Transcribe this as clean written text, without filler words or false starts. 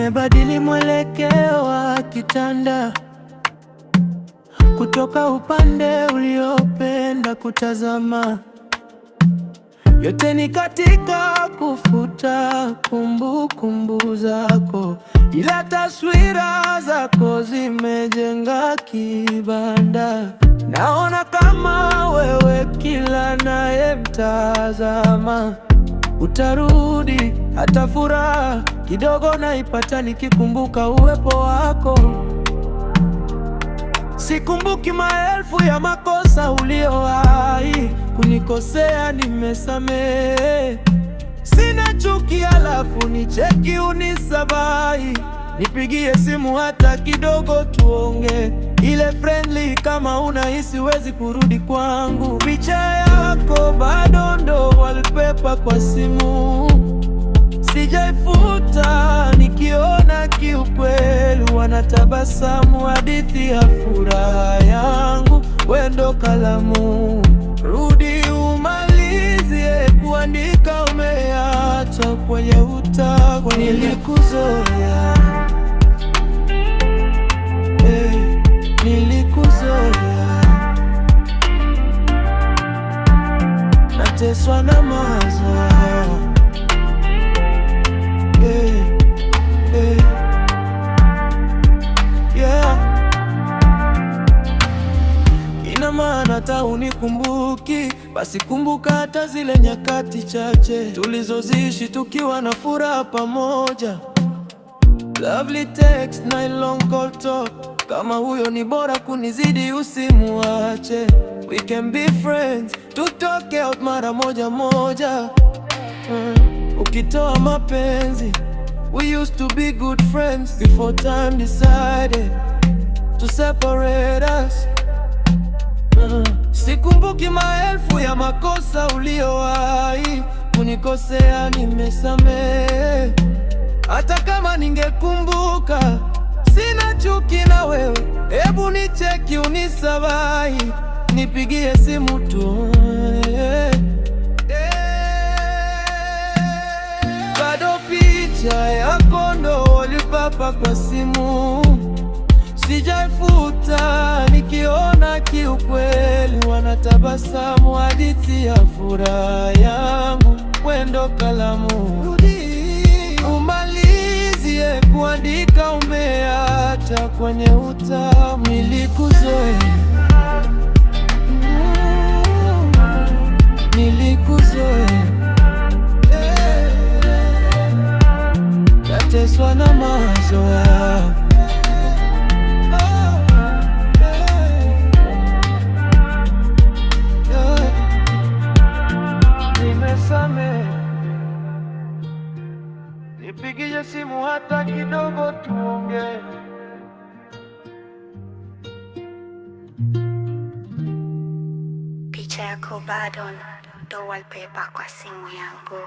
Nimebadili mwelekeo wa kitanda kutoka upande uliopenda kutazama. Yote ni katika kufuta kumbukumbu zako, ila taswira zako zimejenga kibanda. Naona kama wewe kila naye mtazama utarudi, hata furaha kidogo naipata nikikumbuka uwepo wako. Sikumbuki maelfu ya makosa uliowahi kunikosea, nimesamehe. Sina chuki alafu nicheki unisabahi, nipigie simu hata kidogo tuonge, ile friendly kama unahisi wezi kurudi kwangu. Picha yako bado ndo wallpaper kwa simu, sijaifuta. Nikiona kiukweli wanatabasamu, hadithi ya furaha yangu wendo kalamu. Rudi umalizie kuandika, umeacha kwenye utago. Nilikuzoea, nilikuzoea, nateswa na mawazo. Ina maana hata unikumbuki, basi kumbuka hata zile nyakati chache tulizoziishi tukiwa na furaha pamoja. Lovely text na long call talk, kama huyo ni bora kunizidi usimuache. We can be friends, tutoke out mara moja moja. Ukitoa mapenzi, we used to be good friends before time decided to separate us. Sikumbuki maelfu ya makosa uliowahi kunikosea, nimesamehe. Hata kama ningekumbuka, sina chuki na wewe. Hebu nicheki unisabahi, nipigie simu tu. Bado picha yako ndo wallpaper kwa simu, sijaifuta. Nikiona kiukweli wanatabasamu, hadithi ya furaha yangu wendo kalamu. Rudi umalizie kuandika, umeacha kwenye utamu. Nilikuzoea, nilikuzoea, nateswa na mawazo yako. Nipigie simu hata kidogo tuonge. Picha yako bado ndo wallpaper kwa simu yangu.